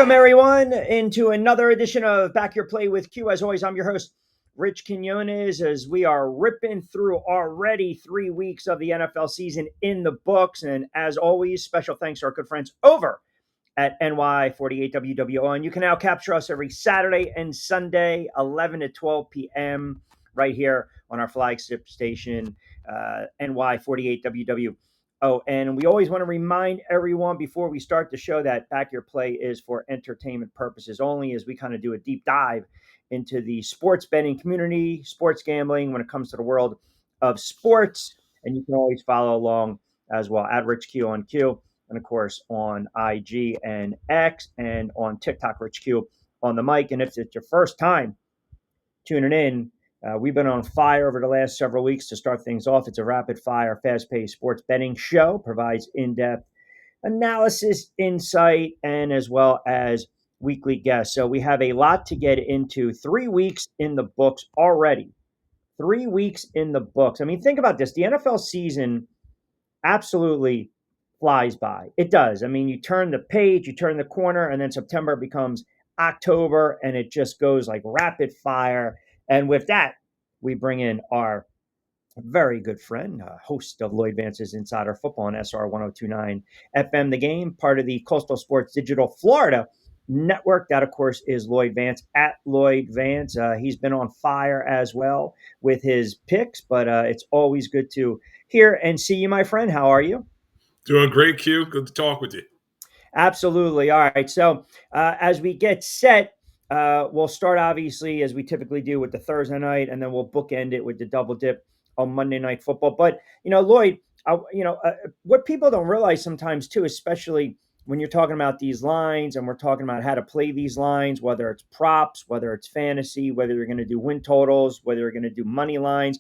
Welcome, everyone, into another edition of Back Your Play with Q. As always, I'm your host, Rich Quiñones, as we are ripping through already 3 weeks of the NFL season in the books. And as always, special thanks to our good friends over at NY48 WWON. You can now capture us every Saturday and Sunday, 11 to 12 p.m., right here on our flagship station, NY48 WWON. Oh, and we always want to remind everyone before we start the show that Back Your Play is for entertainment purposes only, as we kind of do a deep dive into the sports betting community, sports gambling when it comes to the world of sports. And you can always follow along as well at Rich Q on Q, and of course on IG and X, and on TikTok, Rich Q on the mic. And if it's your first time tuning in, we've been on fire over the last several weeks. To start things off, it's a rapid-fire, fast-paced sports betting show, provides in-depth analysis, insight, and as well as weekly guests. So we have a lot to get into. 3 weeks in the books already. 3 weeks in the books. I mean, think about this. The NFL season absolutely flies by. It does. I mean, you turn the page, you turn the corner, and then September becomes October, and it just goes like rapid fire. And with that, we bring in our very good friend, host of Lloyd Vance's Insider Football on SR 1029 FM The Game, part of the Coastal Sports Digital Florida network. That, of course, is Lloyd Vance at Lloyd Vance. He's been on fire as well with his picks, but it's always good to hear and see you, my friend. How are you? Doing great, Q. Good to talk with you. Absolutely. All right. So as we get set, we'll start obviously as we typically do with the Thursday night, and then we'll bookend it with the double dip on Monday Night Football. But Lloyd, what people don't realize sometimes too, especially when you're talking about these lines and we're talking about how to play these lines, whether it's props, whether it's fantasy, whether you're going to do win totals, whether you're going to do money lines,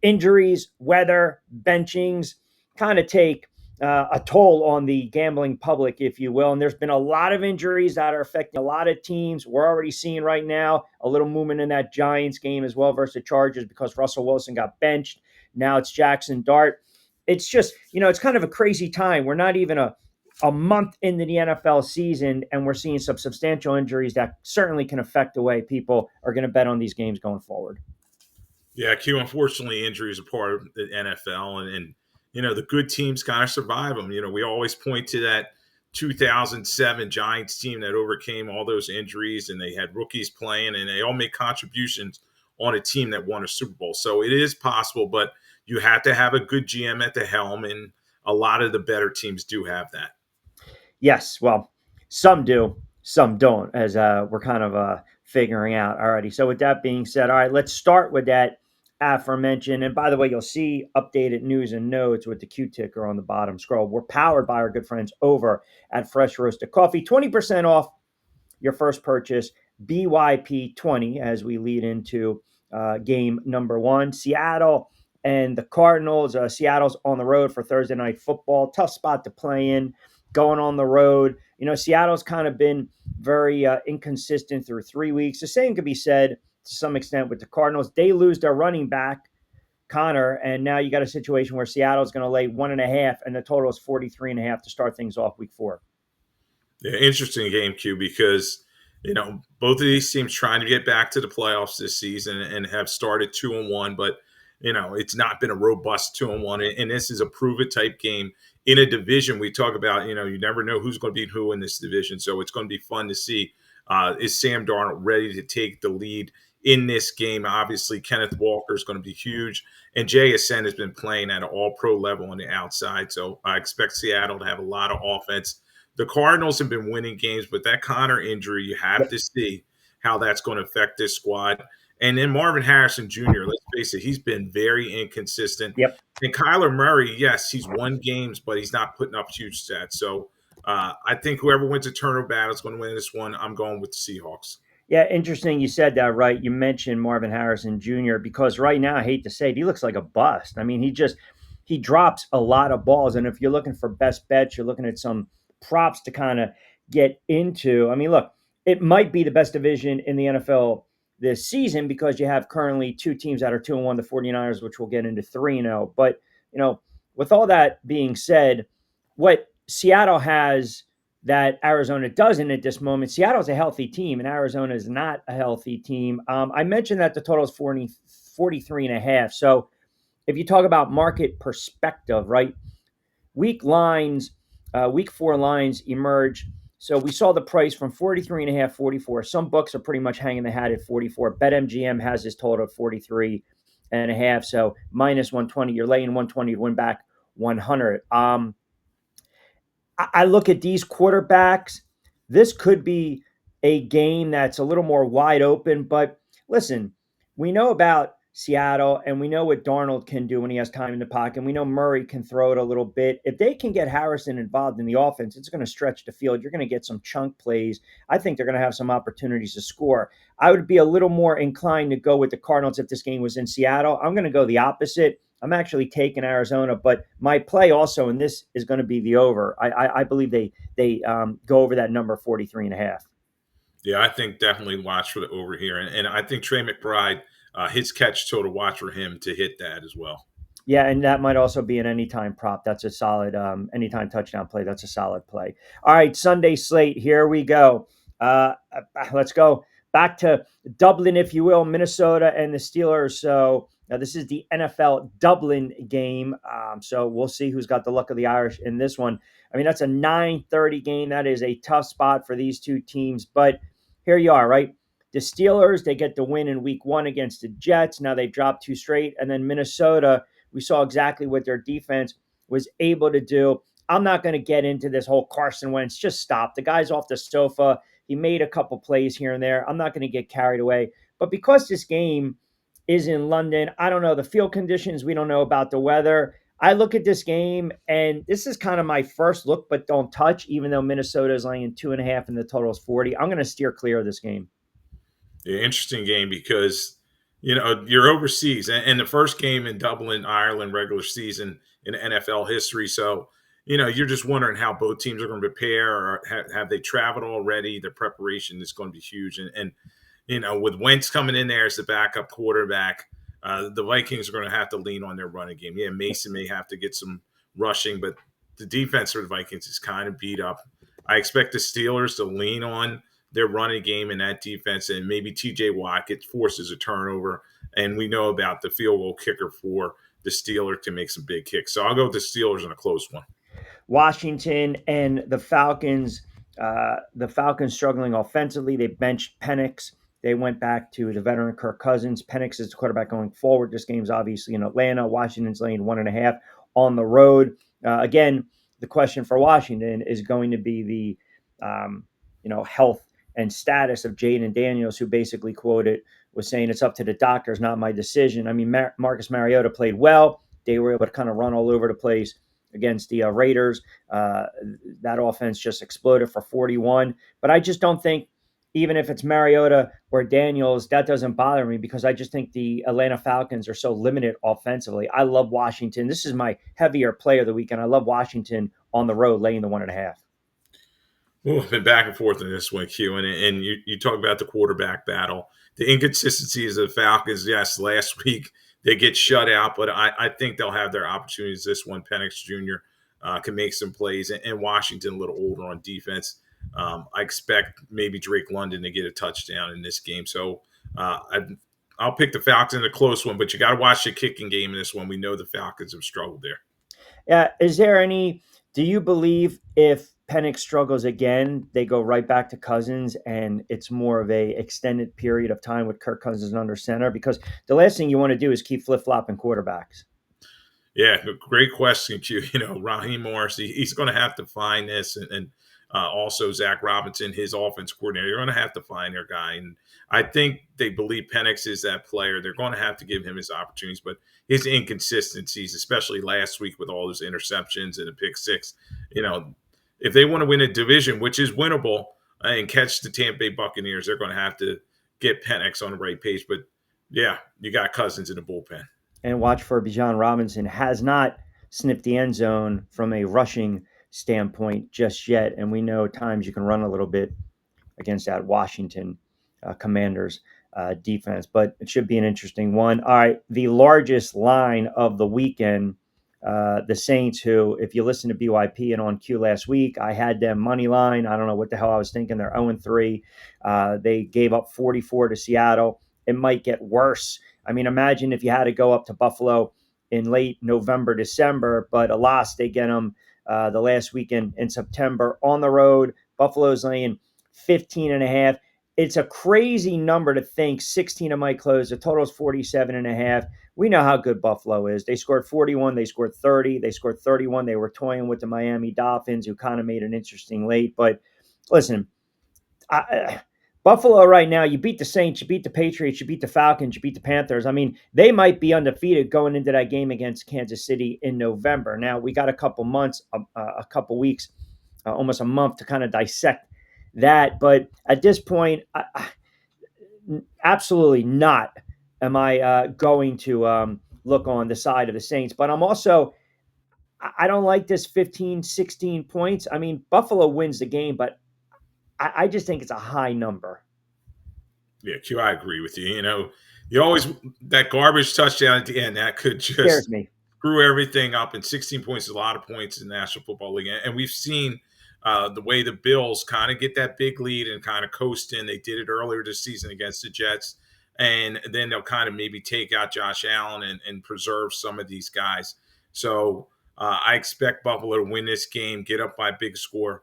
injuries, weather, benchings, kind of take a toll on the gambling public, if you will. And there's been a lot of injuries that are affecting a lot of teams. We're already seeing right now a little movement in that Giants game as well versus the Chargers because Russell Wilson got benched. Now it's Jackson Dart. It's just, it's kind of a crazy time. We're not even a month into the NFL season, and we're seeing some substantial injuries that certainly can affect the way people are going to bet on these games going forward. Yeah, Q, unfortunately, injury is a part of the NFL, and the good teams kind of survive them. We always point to that 2007 Giants team that overcame all those injuries, and they had rookies playing, and they all made contributions on a team that won a Super Bowl. So it is possible, but you have to have a good GM at the helm, and a lot of the better teams do have that. Yes, well, some do, some don't, as we're kind of figuring out already. So with that being said, all right, let's start with that aforementioned. And by the way, you'll see updated news and notes with the Q ticker on the bottom scroll. We're powered by our good friends over at Fresh Roasted Coffee. 20% off your first purchase, BYP20, as we lead into game number one. Seattle and the Cardinals. Seattle's on the road for Thursday Night Football. Tough spot to play in, going on the road. Seattle's kind of been very inconsistent through 3 weeks. The same could be said to some extent with the Cardinals. They lose their running back, Connor, and now you got a situation where Seattle's going to lay 1.5, and the total is 43.5 to start things off week 4. Yeah, interesting game, Q, because both of these teams trying to get back to the playoffs this season and have started 2-1, but it's not been a robust 2-1, and this is a prove it type game in a division. We talk about you never know who's going to beat who in this division, so it's going to be fun to see. Is Sam Darnold ready to take the lead in this game? Obviously, Kenneth Walker is going to be huge, and Jay Ascent has been playing at an all-pro level on the outside, so I expect Seattle to have a lot of offense. The Cardinals have been winning games, but that Connor injury, you have to see how that's going to affect this squad. And then Marvin Harrison Jr., let's face it, he's been very inconsistent. Yep. And Kyler Murray, yes, he's won games, but he's not putting up huge stats. So I think whoever wins a turnover battle is going to win this one. I'm going with the Seahawks. Yeah, interesting. You said that, right? You mentioned Marvin Harrison Jr. because right now, I hate to say it, he looks like a bust. I mean, he drops a lot of balls. And if you're looking for best bets, you're looking at some props to kind of get into. I mean, look, it might be the best division in the NFL this season because you have currently two teams that are 2-1, the 49ers, which we'll get into 3-0. But, with all that being said, what Seattle has that Arizona doesn't at this moment. Seattle's a healthy team, and Arizona is not a healthy team. I mentioned that the total is 43.5. So if you talk about market perspective, right? Week lines, week 4 lines emerge. So we saw the price from 43.5, 44. Some books are pretty much hanging the hat at 44. BetMGM has this total of 43.5. So minus 120. You're laying 120 to win back 100. I look at these quarterbacks. This could be a game that's a little more wide open. But listen, we know about Seattle and we know what Darnold can do when he has time in the pocket. And we know Murray can throw it a little bit. If they can get Harrison involved in the offense, it's going to stretch the field. You're going to get some chunk plays. I think they're going to have some opportunities to score. I would be a little more inclined to go with the Cardinals if this game was in Seattle. I'm going to go the opposite. I'm actually taking Arizona, but my play also in this is going to be the over. I believe they go over that number 43.5. Yeah, I think definitely watch for the over here. And I think Trey McBride, his catch total, watch for him to hit that as well. Yeah, and that might also be an anytime prop. That's a solid anytime touchdown play. That's a solid play. All right, Sunday slate. Here we go. Let's go back to Dublin, if you will, Minnesota and the Steelers. So now this is the NFL Dublin game. So we'll see who's got the luck of the Irish in this one. I mean, that's a 9:30 game. That is a tough spot for these two teams. But here you are, right? The Steelers, they get the win in week 1 against the Jets. Now they've dropped 2 straight. And then Minnesota, we saw exactly what their defense was able to do. I'm not going to get into this whole Carson Wentz. Just stop. The guy's off the sofa. He made a couple plays here and there. I'm not going to get carried away. But because this game is in London, I don't know the field conditions. We don't know about the weather. I look at this game, and this is kind of my first look, but don't touch, even though Minnesota is laying 2.5 and the total is 40. I'm going to steer clear of this game. Yeah, interesting game because you're overseas, and the first game in Dublin, Ireland, regular season in NFL history. So you're just wondering how both teams are going to prepare, or have they traveled already? Their preparation is going to be huge, and with Wentz coming in there as the backup quarterback, the Vikings are going to have to lean on their running game. Yeah, Mason may have to get some rushing, but the defense for the Vikings is kind of beat up. I expect the Steelers to lean on their running game in that defense, and maybe TJ Watt forces a turnover. And we know about the field goal kicker for the Steelers to make some big kicks. So I'll go with the Steelers in a close one. Washington and the Falcons. The Falcons struggling offensively. They benched Penix. They went back to the veteran Kirk Cousins. Penix is the quarterback going forward. This game's obviously in Atlanta. Washington's laying 1.5 on the road. Again, the question for Washington is going to be the health and status of Jaden Daniels, who basically quoted was saying it's up to the doctors, not my decision. I mean, Marcus Mariota played well. They were able to kind of run all over the place against the Raiders. That offense just exploded for 41. But I just don't think, even if it's Mariota or Daniels, that doesn't bother me because I just think the Atlanta Falcons are so limited offensively. I love Washington. This is my heavier play of the weekend. I love Washington on the road laying the 1.5. Well, I've been back and forth in this one, Q, and you talk about the quarterback battle. The inconsistencies of the Falcons, yes, last week they get shut out, but I think they'll have their opportunities this one. Penix Jr. Can make some plays, and Washington a little older on defense. I expect maybe Drake London to get a touchdown in this game. So I'll pick the Falcons in a close one, but you got to watch the kicking game in this one. We know the Falcons have struggled there. Is there any – do you believe if Penix struggles again, they go right back to Cousins and it's more of a extended period of time with Kirk Cousins under center? Because the last thing you want to do is keep flip-flopping quarterbacks. Yeah, great question, Q. Raheem Morris, he's going to have to find this, and also Zach Robinson, his offense coordinator. You're going to have to find their guy, and I think they believe Penix is that player. They're going to have to give him his opportunities, but his inconsistencies, especially last week with all those interceptions and a pick six, if they want to win a division, which is winnable, and catch the Tampa Bay Buccaneers, they're going to have to get Penix on the right page. But yeah, you got Cousins in the bullpen. And watch for Bijan Robinson. Has not sniffed the end zone from a rushing standpoint just yet. And we know at times you can run a little bit against that Washington Commanders defense. But it should be an interesting one. All right, the largest line of the weekend the Saints, who, if you listen to BYP and on Q last week, I had them money line. I don't know what the hell I was thinking. They're 0-3. They gave up 44 to Seattle. It might get worse. I mean, imagine if you had to go up to Buffalo in late November, December, but alas, they get them the last weekend in September on the road. Buffalo's laying 15.5. It's a crazy number to think 16 of my close. The total is 47.5. We know how good Buffalo is. They scored 41. They scored 30. They scored 31. They were toying with the Miami Dolphins, who kind of made an interesting late. But listen, Buffalo right now, you beat the Saints, you beat the Patriots, you beat the Falcons, you beat the Panthers. I mean, they might be undefeated going into that game against Kansas City in November. Now, we got a couple months, a couple weeks, almost a month to kind of dissect that. But at this point, absolutely not am I going to look on the side of the Saints. But I'm also, I don't like this 15, 16 points. I mean, Buffalo wins the game, but I just think it's a high number. Yeah, Q, I agree with you. You know, you always that garbage touchdown at the end that could Scares just me. screw everything up. And 16 points is a lot of points in the National Football League, and we've seen the way the Bills kind of get that big lead and kind of coast in. They did it earlier this season against the Jets, and then they'll kind of maybe take out Josh Allen and preserve some of these guys. So I expect Buffalo to win this game, get up by a big score.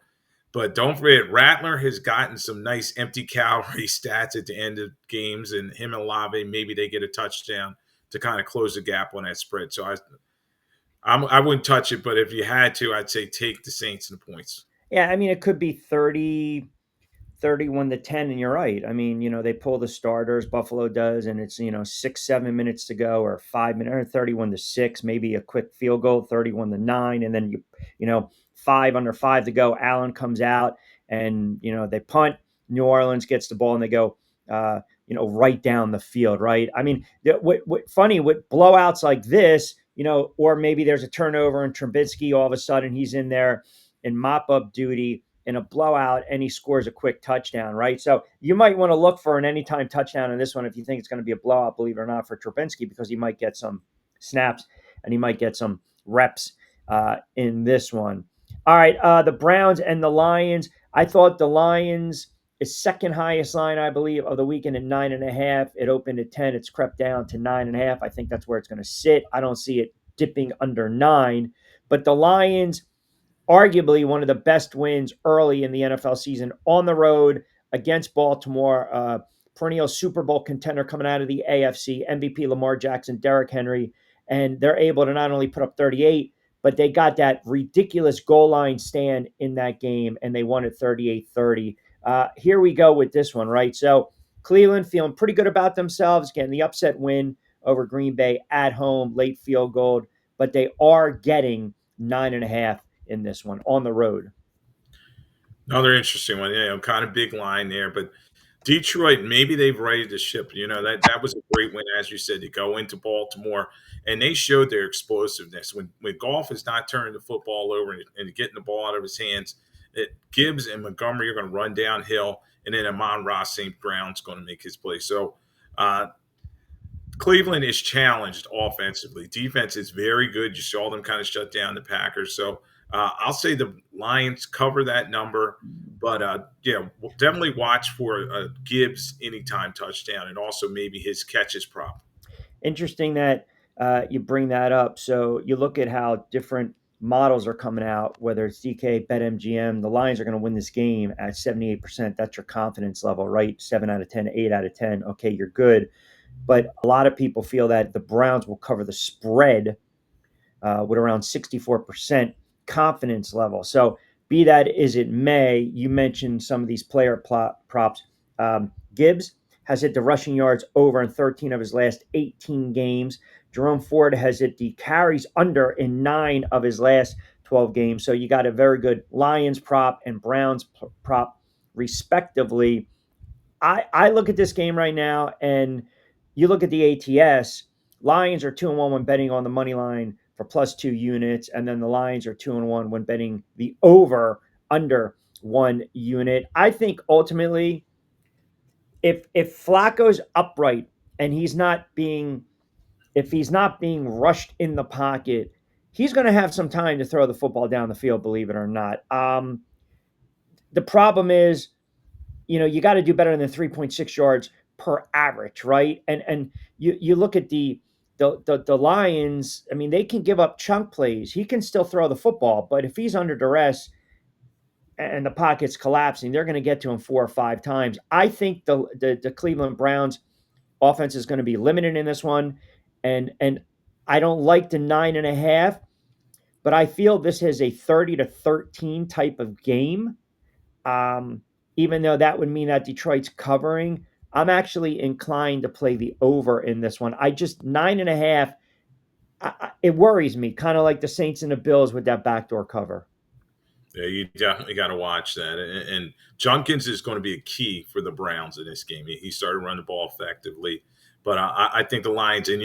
But don't forget, Rattler has gotten some nice empty calorie stats at the end of games, and him and Olave, maybe they get a touchdown to kind of close the gap on that spread. So I wouldn't touch it, but if you had to, I'd say take the Saints and the points. Yeah, I mean, it could be 31-10, and you're right. I mean, they pull the starters, Buffalo does, and it's 6-7 minutes to go, or 5 minutes, or 31-6, maybe a quick field goal, 31-9, and then under 5 to go, Allen comes out, and they punt. New Orleans gets the ball, and they go right down the field, right? I mean, funny with blowouts like this, or maybe there's a turnover and Trubisky, all of a sudden he's in there in mop up duty in a blowout, and he scores a quick touchdown, right? So you might want to look for an anytime touchdown in this one if you think it's going to be a blowout, believe it or not, for Trubisky, because he might get some snaps and he might get some reps in this one. All right, the Browns and the Lions. I thought the Lions is second highest line, I believe, of the weekend at 9.5. It opened at 10. It's crept down to 9.5. I think that's where it's going to sit. I don't see it dipping under 9. But the Lions, arguably one of the best wins early in the NFL season on the road against Baltimore, perennial Super Bowl contender coming out of the AFC, MVP Lamar Jackson, Derrick Henry, and they're able to not only put up 38, but they got that ridiculous goal line stand in that game, and they won it 38-30. Here we go with this one, right? So Cleveland feeling pretty good about themselves, getting the upset win over Green Bay at home, late field goal, but they are getting 9.5 in this one on the road. Another interesting one, kind of big line there, but Detroit, maybe they've righted the ship. That was a great win, as you said, to go into Baltimore, and they showed their explosiveness. When Goff is not turning the football over and getting the ball out of his hands, Gibbs and Montgomery are going to run downhill, and then Amon-Ra St. Brown's going to make his play. So Cleveland is challenged offensively. Defense is very good. You saw them kind of shut down the Packers. So I'll say the Lions cover that number, but we'll definitely watch for a Gibbs anytime touchdown and also maybe his catches prop. Interesting that you bring that up. So you look at how different models are coming out, whether it's DK, BetMGM, the Lions are going to win this game at 78%. That's your confidence level, right? 7 out of 10, 8 out of 10. Okay, you're good. But a lot of people feel that the Browns will cover the spread with around 64% confidence level. So be that as it may, you mentioned some of these player props. Gibbs has hit the rushing yards over in 13 of his last 18 games. Jerome Ford has hit the carries under in 9 of his last 12 games. So you got a very good Lions prop and Browns prop, respectively. I look at this game right now, and you look at the ATS. Lions are 2-1 when betting on the money line for +2 units, and then the Lions are 2-1 when betting the over under 1 unit. I think ultimately, if Flacco's upright and he's not being rushed in the pocket, he's going to have some time to throw the football down the field, believe it or not. The problem is, you got to do better than 3.6 yards per average, right? And you look at the Lions. I mean, they can give up chunk plays. He can still throw the football, but if he's under duress and the pocket's collapsing, they're going to get to him 4 or 5 times. I think the Cleveland Browns offense is going to be limited in this one, and I don't like the 9.5, but I feel this is a 30-13 type of game. Um, Even though that would mean that Detroit's covering, I'm actually inclined to play the over in this one. I just 9.5. It worries me, kind of like the Saints and the Bills with that backdoor cover. Yeah, you definitely got to watch that. And Junkins is going to be a key for the Browns in this game. He started running the ball effectively. But I think the Lions, and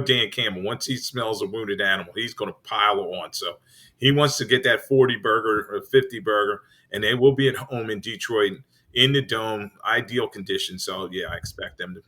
Dan Campbell, once he smells a wounded animal, he's going to pile on. So he wants to get that 40 burger or 50 burger, and they will be at home in Detroit in the dome, ideal conditions. So, yeah, I expect them to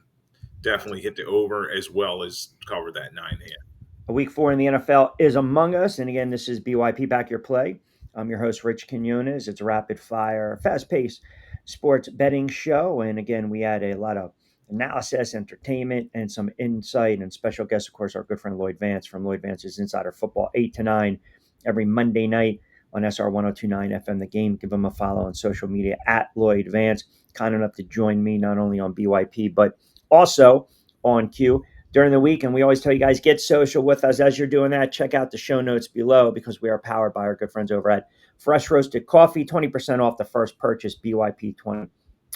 definitely hit the over as well as cover that 9.5. Week 4 in the NFL is among us. And again, this is BYP Back Your Play. I'm your host, Rich Quiñones. It's a rapid fire, fast paced sports betting show. And again, we had a lot of analysis, entertainment, and some insight. And special guest, of course, our good friend Lloyd Vance from Lloyd Vance's Insider Football, 8 to 9 every Monday night on SR 1029 FM The Game. Give him a follow on social media at Lloyd Vance. Kind enough to join me not only on BYP, but also on Q during the week. And we always tell you guys, get social with us. As you're doing that, check out the show notes below because we are powered by our good friends over at Fresh Roasted Coffee. 20% off the first purchase, BYP20.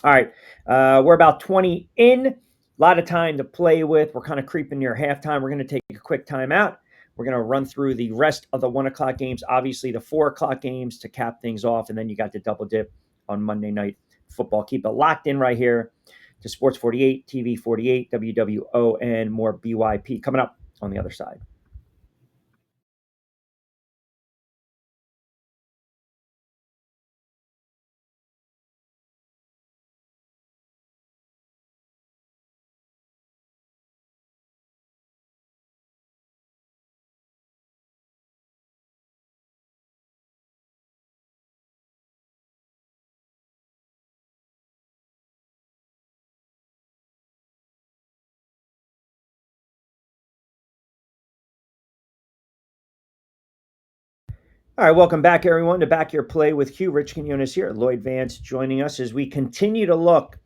All right, we're about 20 in. A lot of time to play with. We're kind of creeping near halftime. We're going to take a quick time out. We're going to run through the rest of the 1 o'clock games, obviously the 4 o'clock games to cap things off. And then you got the double dip on Monday Night Football. Keep it locked in right here to Sports 48, TV 48, WWON, more BYP coming up on the other side. All right, welcome back, everyone, to Back Your Play with Q. Rich Quiñones here. Lloyd Vance joining us as we continue to look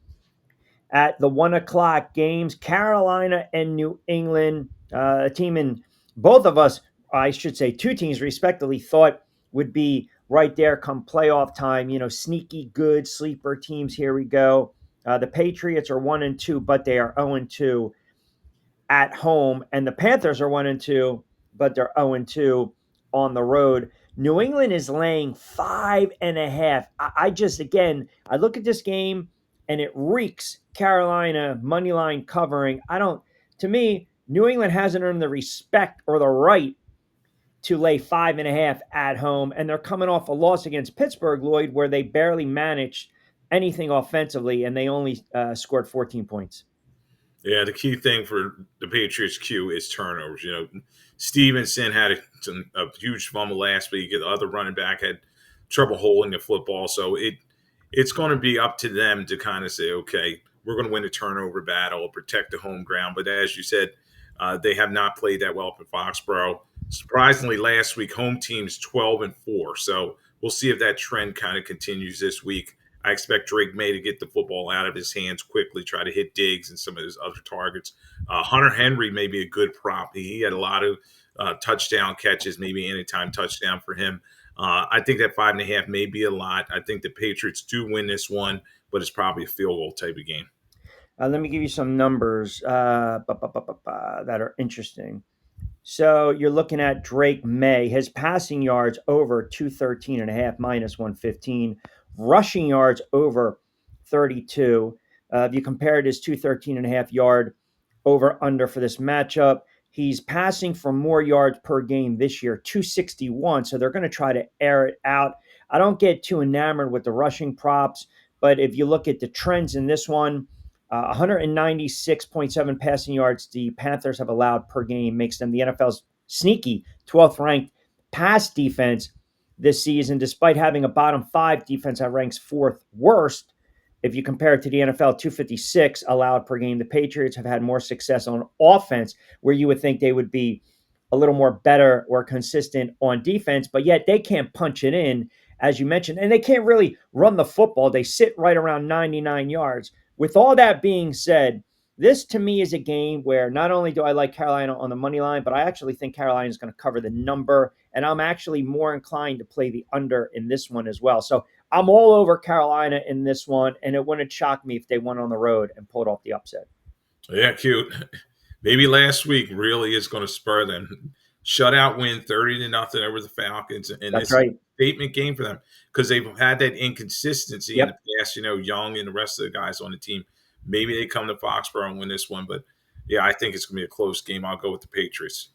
at the 1 o'clock games, Carolina and New England. A team in both of us, I should say, two teams respectively, thought would be right there come playoff time. Sneaky good sleeper teams. Here we go. The Patriots are 1-2, but they are 0-2 at home, and the Panthers are 1-2, but they're 0-2 on the road. New England is laying 5.5. I just, again, I look at this game and it reeks Carolina money line covering. To me, New England hasn't earned the respect or the right to lay 5.5 at home, and they're coming off a loss against Pittsburgh, Lloyd, where they barely managed anything offensively and they only scored 14 points. Yeah, the key thing for the Patriots Q is turnovers. Stevenson had a huge fumble last week. The other running back had trouble holding the football. So it's going to be up to them to kind of say, okay, we're going to win a turnover battle, protect the home ground. But as you said, they have not played that well for Foxborough. Surprisingly, last week, home team's 12-4. So we'll see if that trend kind of continues this week. I expect Drake May to get the football out of his hands quickly, try to hit Diggs and some of his other targets. Hunter Henry may be a good prop. He had a lot of touchdown catches, maybe anytime touchdown for him. I think that 5.5 may be a lot. I think the Patriots do win this one, but it's probably a field goal type of game. Let me give you some numbers that are interesting. So you're looking at Drake May, his passing yards over 213.5, minus 115, rushing yards over 32. If you compared his 213.5 yard over under for this matchup, he's passing for more yards per game this year, 261. So they're going to try to air it out. I don't get too enamored with the rushing props, but if you look at the trends in this one, 196.7 passing yards the Panthers have allowed per game makes them the NFL's sneaky 12th ranked pass defense this season, despite having a bottom 5 defense that ranks 4th worst. If you compare it to the NFL, 256 allowed per game, the Patriots have had more success on offense, where you would think they would be a little more better or consistent on defense, but yet they can't punch it in, as you mentioned, and they can't really run the football. They sit right around 99 yards. With all that being said, this to me is a game where not only do I like Carolina on the money line, but I actually think Carolina is going to cover the number, and I'm actually more inclined to play the under in this one as well. So I'm all over Carolina in this one, and it wouldn't shock me if they went on the road and pulled off the upset. Yeah, cute. Maybe last week really is going to spur them. Shutout win 30-0 over the Falcons, and That's it's a right. statement game for them because they've had that inconsistency in the Yep. past. Young and the rest of the guys on the team. Maybe they come to Foxborough and win this one, but yeah, I think it's going to be a close game. I'll go with the Patriots.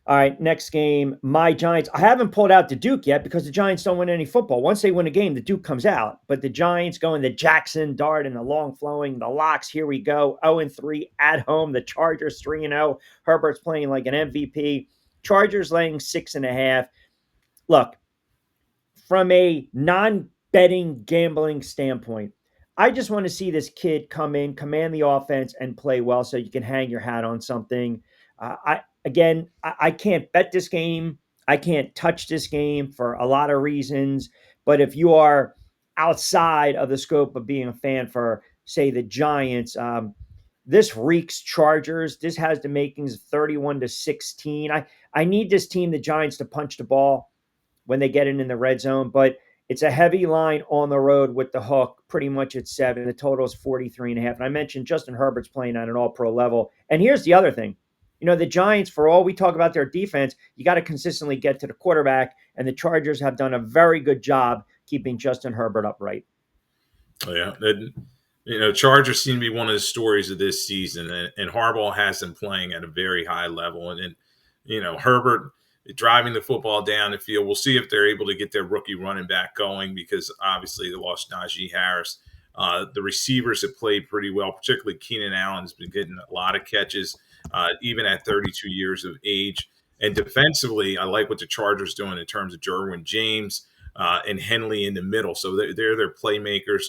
All right, next game, my Giants. I haven't pulled out the Duke yet because the Giants don't win any football. Once they win a game, the Duke comes out. But the Giants going the Jackson, Dart, and the long flowing, the locks. Here we go. 0-3 at home. The Chargers 3-0. Herbert's playing like an MVP. Chargers laying 6.5. Look, from a non-betting gambling standpoint, I just want to see this kid come in, command the offense, and play well so you can hang your hat on something. I can't bet this game. I can't touch this game for a lot of reasons. But if you are outside of the scope of being a fan for, say, the Giants, this reeks Chargers. This has the makings of 31-16. I need this team, the Giants, to punch the ball when they get in the red zone, but it's a heavy line on the road with the hook, pretty much at 7. The total is 43.5. And I mentioned Justin Herbert's playing at an all-pro level. And here's the other thing. The Giants, for all we talk about their defense, you got to consistently get to the quarterback, and the Chargers have done a very good job keeping Justin Herbert upright. Oh, yeah. Chargers seem to be one of the stories of this season, and Harbaugh has them playing at a very high level. And Herbert driving the football down the field. We'll see if they're able to get their rookie running back going because obviously they lost Najee Harris. The receivers have played pretty well, particularly Keenan Allen has been getting a lot of catches, even at 32 years of age. And defensively, I like what the Chargers doing in terms of Derwin James and Henley in the middle. So they're their playmakers.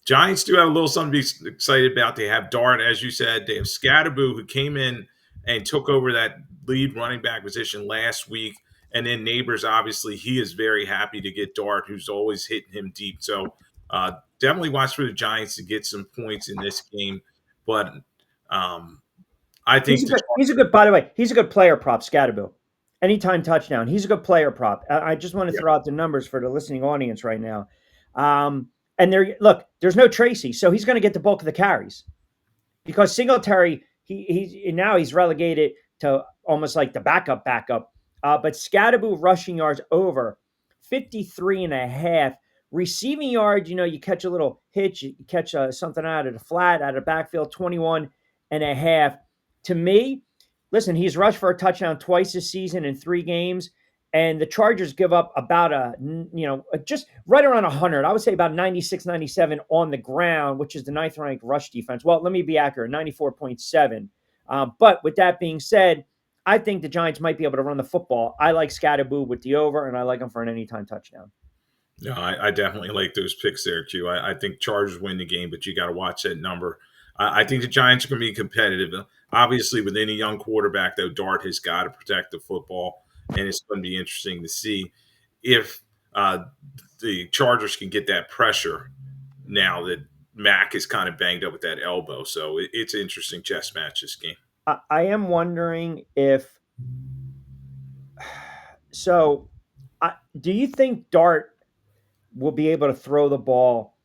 Giants do have a little something to be excited about. They have Dart, as you said. They have Scatterboo, who came in and took over that lead running back position last week. And then Neighbors, obviously, he is very happy to get Dart, who's always hitting him deep. So definitely watch for the Giants to get some points in this game. But I think he's a good, by the way, he's a good player prop, Scatterboo. Anytime touchdown. He's a good player prop. I just want to throw out the numbers for the listening audience right now. And there's no Tracy, so he's going to get the bulk of the carries because Singletary, he's relegated to almost like the backup. But Scatterboo rushing yards over 53.5. Receiving yards, you catch a little hitch, you catch something out of the flat, out of the backfield, 21.5. To me, listen, he's rushed for a touchdown twice this season in 3 games. And the Chargers give up about just right around 100. I would say about 96, 97 on the ground, which is the 9th ranked rush defense. Well, let me be accurate, 94.7. But with that being said, I think the Giants might be able to run the football. I like Scatterboo with the over, and I like him for an anytime touchdown. No, I definitely like those picks there, Q. I think Chargers win the game, but you got to watch that number. I think the Giants are going to be competitive. Obviously, with any young quarterback, though, Dart has got to protect the football. And it's going to be interesting to see if the Chargers can get that pressure now that Mac is kind of banged up with that elbow. So it's an interesting chess match, this game. I am wondering if – so do you think Dart will be able to throw the ball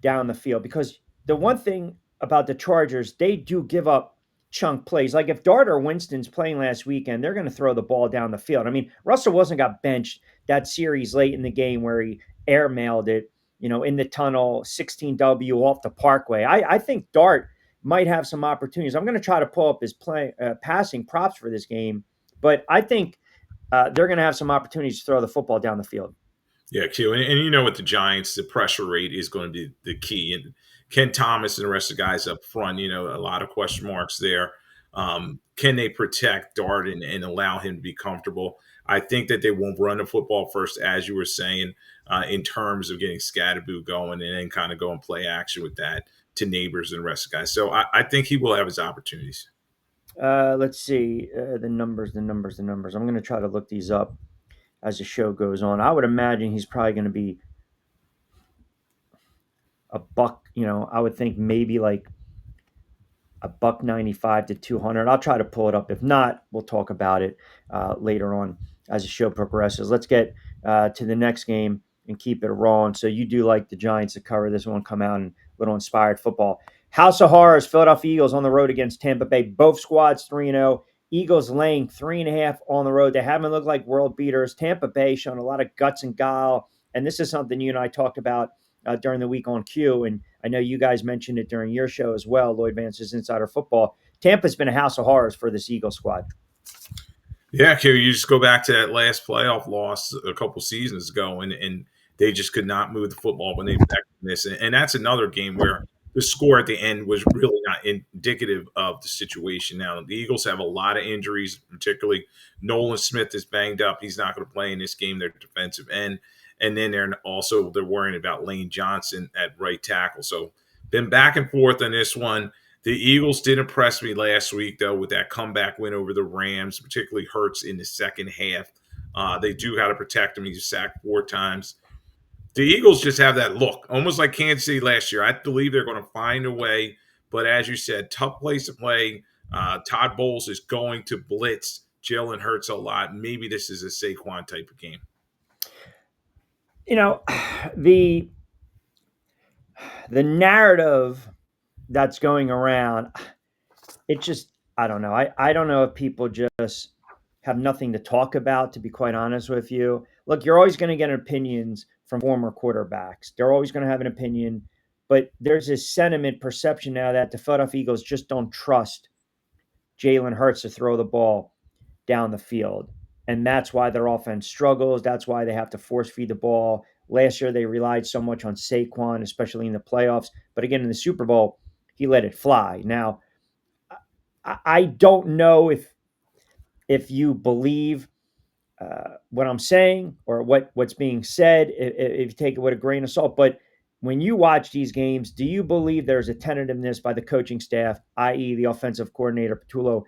down the field? Because the one thing about the Chargers, they do give up chunk plays. Like if Dart or Winston's playing last weekend, they're going to throw the ball down the field. I mean, Russell Wilson got benched that series late in the game where he airmailed it, in the tunnel, 16W off the Parkway. I think Dart might have some opportunities. I'm going to try to pull up his passing props for this game, but I think they're going to have some opportunities to throw the football down the field. Yeah, Q. And with the Giants, the pressure rate is going to be the key. And Ken Thomas and the rest of the guys up front, a lot of question marks there. Can they protect Dart and allow him to be comfortable? I think that they won't run the football first, as you were saying, in terms of getting Scatterboo going and then kind of go and play action with that to Neighbors and the rest of the guys. So I think he will have his opportunities. Let's see the numbers. I'm going to try to look these up as the show goes on. I would imagine he's probably going to be a buck. I would think maybe like a buck 95 to 200. I'll try to pull it up. If not, we'll talk about it later on as the show progresses. Let's get to the next game and keep it rolling. So you do like the Giants to cover this one, come out and little inspired football. House of Horrors, Philadelphia Eagles on the road against Tampa Bay. Both squads 3-0. Eagles laying 3.5 on the road. They haven't looked like world beaters. Tampa Bay showing a lot of guts and guile. And this is something you and I talked about during the week on Q. And I know you guys mentioned it during your show as well, Lloyd Vance's Insider Football. Tampa's been a house of horrors for this Eagle squad. Yeah, Q, you just go back to that last playoff loss a couple seasons ago, and they just could not move the football when they back in this. And that's another game where the score at the end was really not indicative of the situation. Now, the Eagles have a lot of injuries, particularly Nolan Smith is banged up. He's not going to play in this game, their defensive end. And then they're worrying about Lane Johnson at right tackle. So been back and forth on this one. The Eagles did impress me last week, though, with that comeback win over the Rams, particularly Hurts in the second half. They do have to protect him. He's sacked 4 times. The Eagles just have that look, almost like Kansas City last year. I believe they're going to find a way. But as you said, tough place to play. Todd Bowles is going to blitz Jalen Hurts a lot. Maybe this is a Saquon type of game. The narrative that's going around, it just, I don't know. I don't know if people just have nothing to talk about, to be quite honest with you. Look, you're always going to get opinions from former quarterbacks. They're always going to have an opinion, but there's this sentiment perception now that the Philadelphia Eagles just don't trust Jalen Hurts to throw the ball down the field. And that's why their offense struggles. That's why they have to force feed the ball. Last year, they relied so much on Saquon, especially in the playoffs. But again, in the Super Bowl, he let it fly. Now, I don't know if you believe what I'm saying or what's being said, if you take it with a grain of salt. But when you watch these games, do you believe there's a tentativeness by the coaching staff, i.e. the offensive coordinator, Patullo,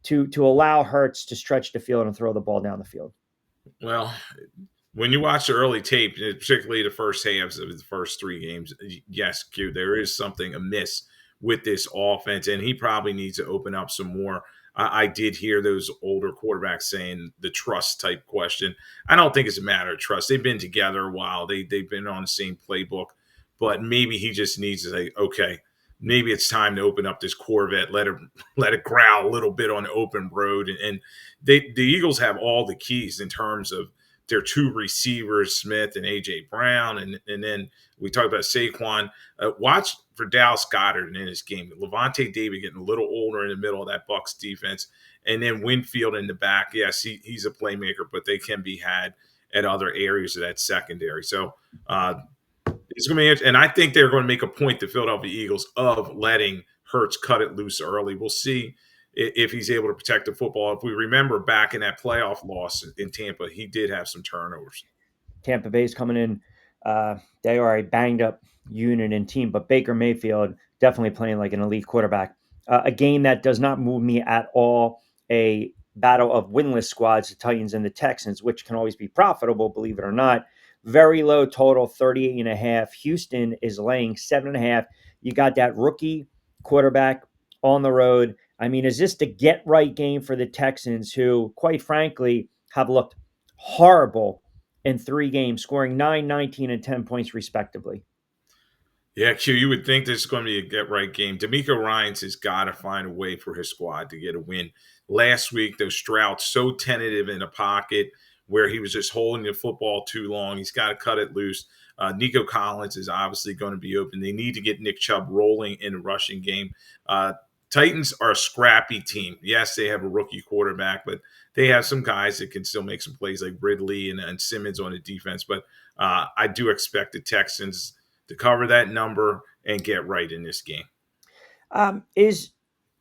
to allow Hurts to stretch the field and throw the ball down the field? Well, when you watch the early tape, particularly the first halves of the first 3 games, yes, Q, there is something amiss with this offense, and he probably needs to open up some more. I did hear those older quarterbacks saying the trust type question. I don't think it's a matter of trust. They've been together a while. They've been on the same playbook, but maybe he just needs to say, okay, maybe it's time to open up this Corvette, let it growl a little bit on the open road. And the Eagles have all the keys in terms of their 2 receivers, Smith and AJ Brown, and then we talk about Saquon. Watch for Dallas Goedert in this game. Levante David getting a little older in the middle of that Bucs defense, and then Winfield in the back. Yes, he's a playmaker, but they can be had at other areas of that secondary. So it's going to be, and I think they're going to make a point, the Philadelphia Eagles, of letting Hurts cut it loose early. We'll see if he's able to protect the football. If we remember back in that playoff loss in Tampa, he did have some turnovers. Tampa Bay's coming in. They are a banged up unit and team, but Baker Mayfield definitely playing like an elite quarterback. A game that does not move me at all. A battle of winless squads, the Titans and the Texans, which can always be profitable, believe it or not. Very low total, 38.5. Houston is laying 7.5. You got that rookie quarterback on the road. I mean, is this the get right game for the Texans, who, quite frankly, have looked horrible in 3 games, scoring 9, 19, and 10 points respectively? Yeah, Q, you would think this is going to be a get-right game. D'Amico Ryans has got to find a way for his squad to get a win. Last week, those Stroud so tentative in the pocket where he was just holding the football too long. He's got to cut it loose. Nico Collins is obviously going to be open. They need to get Nick Chubb rolling in the rushing game. Titans are a scrappy team. Yes, they have a rookie quarterback, but they have some guys that can still make some plays like Ridley and Simmons on the defense. But I do expect the Texans to cover that number and get right in this game.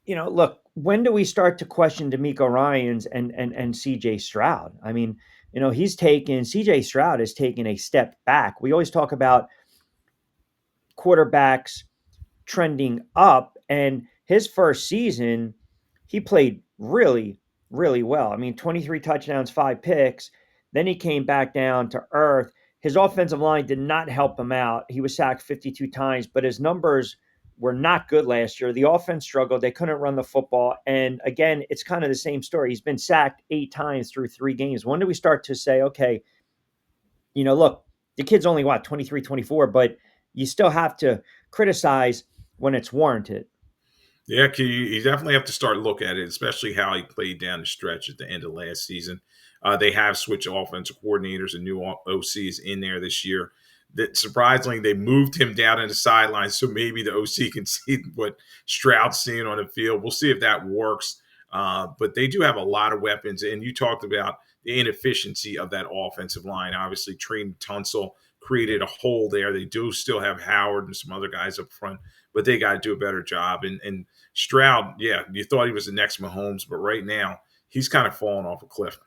Look, when do we start to question D'Amico Ryans and CJ Stroud? I mean, CJ Stroud has taken a step back. We always talk about quarterbacks trending up, and his first season, he played really, really well. I mean, 23 touchdowns, 5 picks. Then he came back down to earth. His offensive line did not help him out. He was sacked 52 times, but his numbers were not good last year. The offense struggled. They couldn't run the football. And again, it's kind of the same story. He's been sacked 8 times through 3 games. When do we start to say, okay, look, the kid's only, 23, 24, but you still have to criticize when it's warranted. Yeah, you definitely have to start look at it, especially how he played down the stretch at the end of last season. They have switched offensive coordinators and new OCs in there this year. That surprisingly, they moved him down in the sidelines, so maybe the OC can see what Stroud's seeing on the field. We'll see if that works. But they do have a lot of weapons, and you talked about the inefficiency of that offensive line. Obviously, Treen Tunsil created a hole there. They do still have Howard and some other guys up front, but they got to do a better job. And Stroud, yeah, you thought he was the next Mahomes, but right now he's kind of falling off a cliff.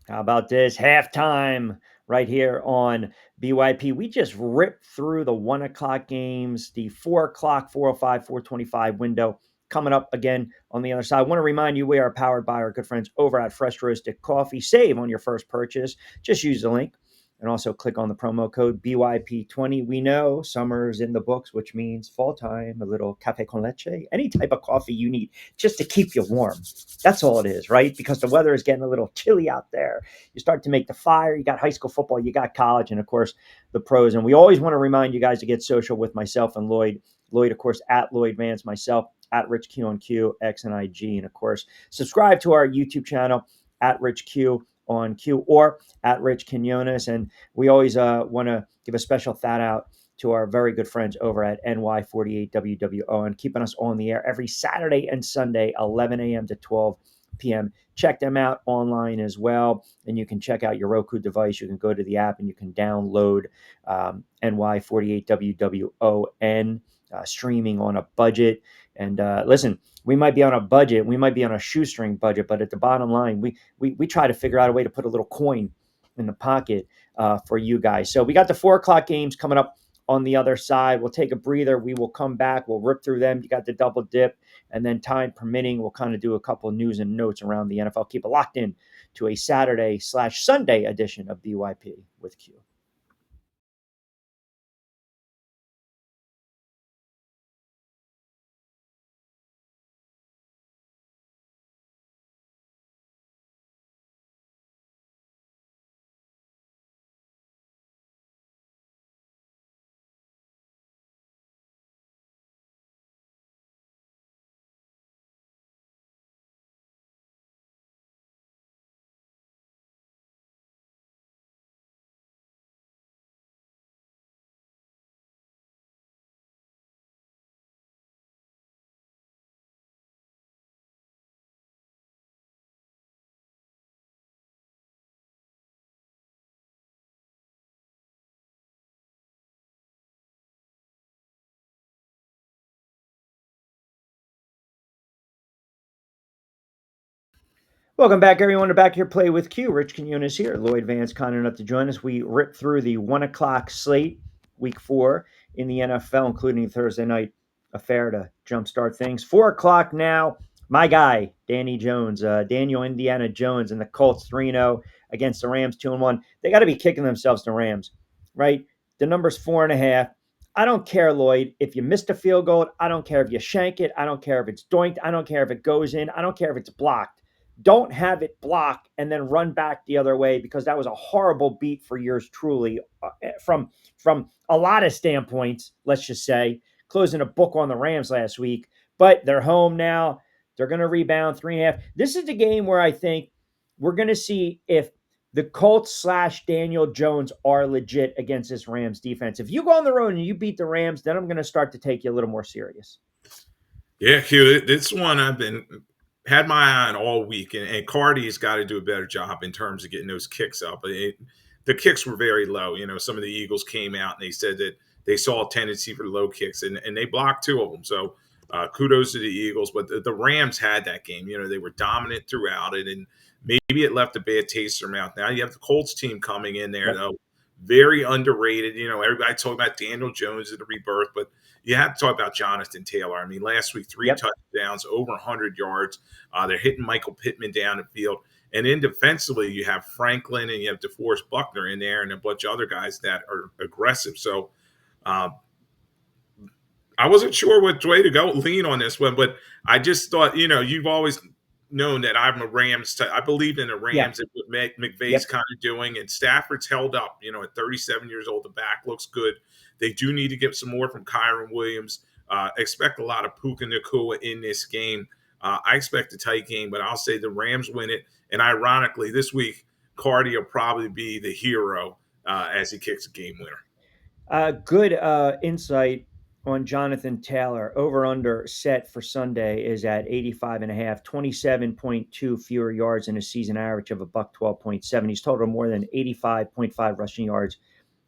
How about this halftime right here on BYP? We just ripped through the 1 o'clock games, the 4 o'clock, 4:05, 4:25 window coming up again on the other side. I want to remind you we are powered by our good friends over at Fresh Roasted Coffee. Save on your first purchase. Just use the link and also click on the promo code BYP20. We know summer's in the books, which means fall time, a little cafe con leche, any type of coffee you need just to keep you warm. That's all it is, right? Because the weather is getting a little chilly out there. You start to make the fire. You got high school football, you got college, and of course, the pros. And we always want to remind you guys to get social with myself and Lloyd. Lloyd, of course, at Lloyd Vance, myself, at Rich Q on Q, X and IG. And of course, subscribe to our YouTube channel at Rich Q on Q or at Rich Quiñones. And we always want to give a special shout out to our very good friends over at NY48 WWON, keeping us on the air every Saturday and Sunday, 11 a.m. to 12 p.m. Check them out online as well. And you can check out your Roku device. You can go to the app and you can download NY48 WWON streaming on a budget. And listen, we might be on a budget, we might be on a shoestring budget, but at the bottom line, we try to figure out a way to put a little coin in the pocket for you guys. So we got the 4 o'clock games coming up on the other side. We'll take a breather. We will come back. We'll rip through them. You got the double dip. And then time permitting, we'll kind of do a couple of news and notes around the NFL. Keep it locked in to a Saturday/Sunday edition of BYP with Q. Welcome back, everyone, to Back Here Play with Q. Rich Quiñones here. Lloyd Vance, kind enough to join us. We rip through the 1 o'clock slate, week 4 in the NFL, including Thursday night affair to jumpstart things. 4 o'clock now. My guy, Danny Jones, Daniel Indiana Jones, and the Colts 3-0 against the Rams 2-1. They got to be kicking themselves, the Rams, right? The number's 4.5. I don't care, Lloyd, if you missed a field goal. I don't care if you shank it. I don't care if it's doinked. I don't care if it goes in. I don't care if it's blocked. Don't have it block and then run back the other way, because that was a horrible beat for yours truly from a lot of standpoints, let's just say, closing a book on the Rams last week. But they're home now. They're going to rebound 3.5. This is the game where I think we're going to see if the Colts/Daniel Jones are legit against this Rams defense. If you go on the road and you beat the Rams, then I'm going to start to take you a little more serious. Yeah, Q, this one I've been had my eye on all week, and Cardi's got to do a better job in terms of getting those kicks up. The kicks were very low. Some of the Eagles came out and they said that they saw a tendency for low kicks, and they blocked 2 of them. So kudos to the Eagles, but the Rams had that game. They were dominant throughout it, and maybe it left a bad taste in their mouth. Now you have the Colts team coming in there, Yep. though, very underrated. Everybody talking about Daniel Jones and the rebirth, but you have to talk about Jonathan Taylor. I mean, last week, three Yep. touchdowns, over 100 yards. They're hitting Michael Pittman down the field. And then defensively, you have Franklin and you have DeForest Buckner in there and a bunch of other guys that are aggressive. So uh, I wasn't sure which way to go lean on this one, but I just thought, you've always known that I'm a Rams. I believe in the Yeah. Rams and what McVay's Yep. kind of doing, and Stafford's held up. At 37 years old, the back looks good. They do need to get some more from Kyron Williams. Expect a lot of Puka Nacua in this game. I expect a tight game, but I'll say the Rams win it. And ironically, this week, Cardi will probably be the hero as he kicks a game winner. Good insight on Jonathan Taylor. Over under set for Sunday is at 85.5, 27.2 fewer yards in a season average of a buck 12.7. He's totaled more than 85.5 rushing yards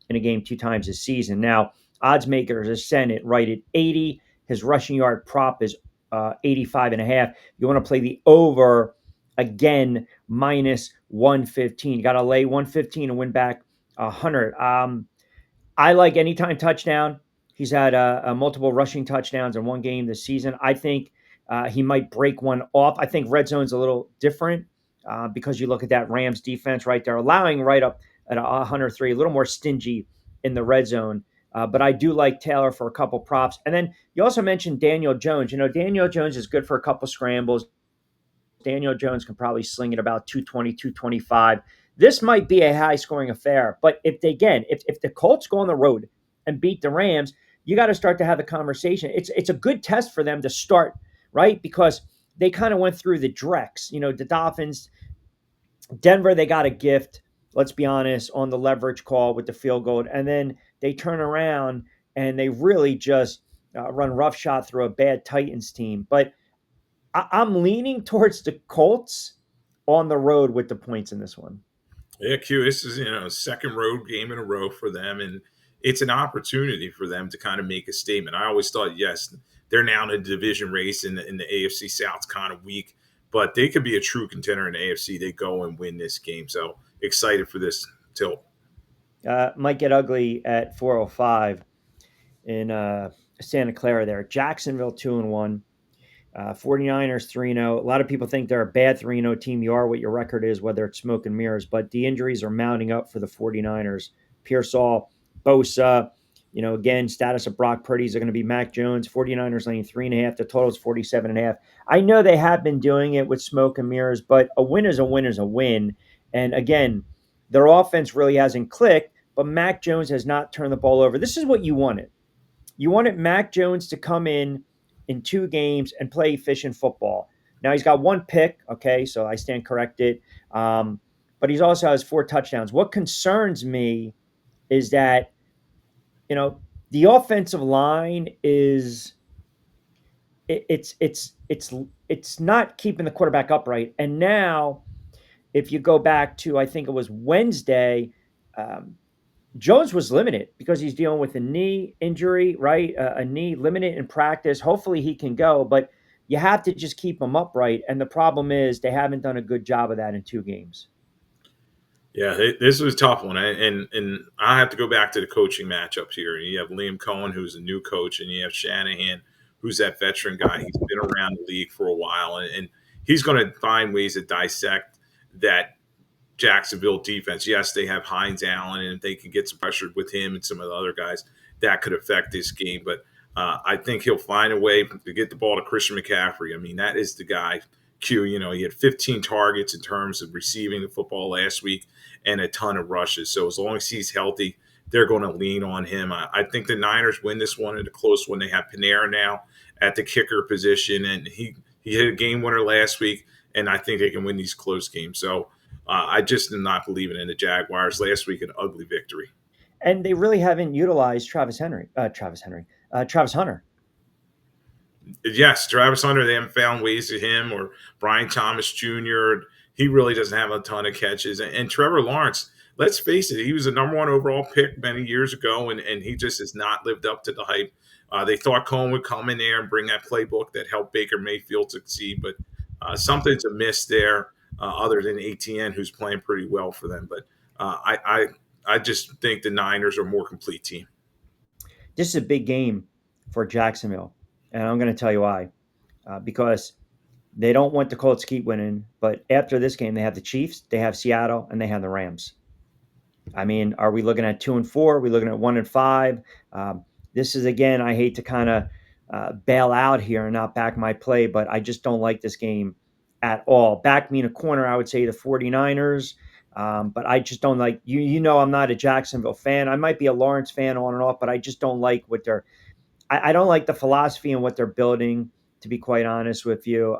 in a game 2 times this season. Now, odds makers are setting it right at 80. His rushing yard prop is 85.5. You want to play the over again, minus 115. You got to lay 115 and win back 100. I like anytime touchdown. He's had multiple rushing touchdowns in one game this season. I think he might break one off. I think red zone's a little different because you look at that Rams defense, right? They're allowing right up at 103, a little more stingy in the red zone. But I do like Taylor for a couple props. And then you also mentioned Daniel Jones. Daniel Jones is good for a couple scrambles. Daniel Jones can probably sling it about 220, 225. This might be a high scoring affair, but if the Colts go on the road and beat the Rams, you got to start to have the conversation. It's a good test for them to start, right? Because they kind of went through the Drex, the Dolphins, Denver, they got a gift, let's be honest, on the leverage call with the field goal. And then they turn around and they really just run roughshod through a bad Titans team. But I'm leaning towards the Colts on the road with the points in this one. Yeah, Q. This is second road game in a row for them, and it's an opportunity for them to kind of make a statement. I always thought, yes, they're now in a division race, and in the AFC South's kind of weak, but they could be a true contender in the AFC. They go and win this game, so excited for this tilt. Might get ugly at 4:05 in Santa Clara. There, Jacksonville 2-1. 49ers 3-0. A lot of people think they're a bad 3-0 team. You are what your record is, whether it's smoke and mirrors, but the injuries are mounting up for the 49ers. Pearsall, Bosa, again, status of Brock Purdy is going to be Mac Jones. 49ers laying 3.5. The total is 47.5. I know they have been doing it with smoke and mirrors, but a win is a win is a win. And again, their offense really hasn't clicked, but Mac Jones has not turned the ball over. This is what you wanted. You wanted Mac Jones to come in 2 games and play efficient football. Now he's got 1 pick, okay, so I stand corrected. But he's also has 4 touchdowns. What concerns me is that, the offensive line is it's not keeping the quarterback upright. And now, if you go back to I think it was Wednesday, Jones was limited because he's dealing with a knee injury, right? A knee limited in practice. Hopefully he can go, but you have to just keep him upright. And the problem is they haven't done a good job of that in 2 games. Yeah, this was a tough one, and I have to go back to the coaching matchups here. You have Liam Cohen, who's a new coach, and you have Shanahan, who's that veteran guy. He's been around the league for a while, and he's going to find ways to dissect that Jacksonville defense. Yes, they have Hines Allen, and if they can get some pressure with him and some of the other guys, that could affect this game. But I think he'll find a way to get the ball to Christian McCaffrey. I mean, that is the guy. Q, he had 15 targets in terms of receiving the football last week and a ton of rushes. So as long as he's healthy, they're going to lean on him. I think the Niners win this one in a close one. They have Panera now at the kicker position, and he hit a game winner last week, and I think they can win these close games. So I just am not believing in the Jaguars. Last week, an ugly victory. And they really haven't utilized Travis Hunter. Yes, Travis Hunter, they haven't found ways to him, or Brian Thomas Jr. He really doesn't have a ton of catches. And Trevor Lawrence, let's face it, he was a number 1 overall pick many years ago, and he just has not lived up to the hype. They thought Cohen would come in there and bring that playbook that helped Baker Mayfield succeed, but something's amiss there, other than ATN, who's playing pretty well for them. But I just think the Niners are a more complete team. This is a big game for Jacksonville, and I'm going to tell you why. Because they don't want the Colts to keep winning, but after this game, they have the Chiefs, they have Seattle, and they have the Rams. I mean, are we looking at 2-4? Are we looking at 1-5? This is, again, I hate to kind of bail out here and not back my play, but I just don't like this game at all. Back me in a corner, I would say the 49ers. But I just don't like you. You know, I'm not a Jacksonville fan. I might be a Lawrence fan on and off, but I just don't like what they're. I don't like the philosophy and what they're building. To be quite honest with you,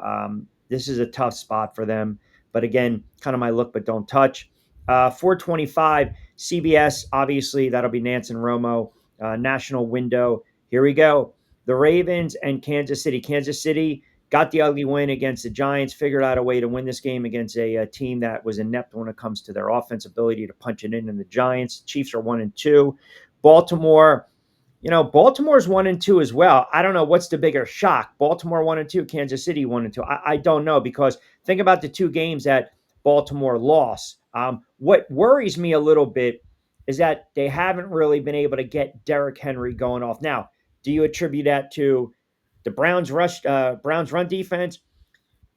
this is a tough spot for them. But again, kind of my look, but don't touch. 425 CBS. Obviously, that'll be Nance and Romo. National window. Here we go. The Ravens and Kansas City. Kansas City got the ugly win against the Giants, figured out a way to win this game against a team that was inept when it comes to their offense ability to punch it in. And the Giants, Chiefs are 1-2. Baltimore, Baltimore's 1-2 as well. I don't know what's the bigger shock. Baltimore 1-2, Kansas City 1-2. I don't know, because think about the two games that Baltimore lost. What worries me a little bit is that they haven't really been able to get Derrick Henry going off. Now, do you attribute that to the Browns run defense,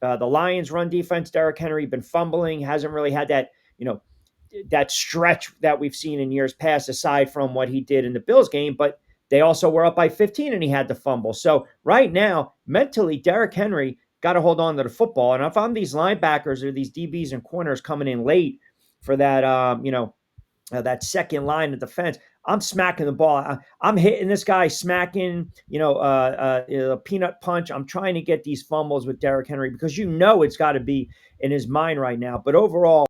the Lions run defense? Derrick Henry been fumbling, hasn't really had that stretch that we've seen in years past, aside from what he did in the Bills game, but they also were up by 15 and he had to fumble. So right now, mentally, Derrick Henry got to hold on to the football. And if I'm these linebackers or these DBs and corners coming in late for that, that second line of defense, I'm smacking the ball. I'm hitting this guy, smacking, a peanut punch. I'm trying to get these fumbles with Derrick Henry, because it's got to be in his mind right now. But overall,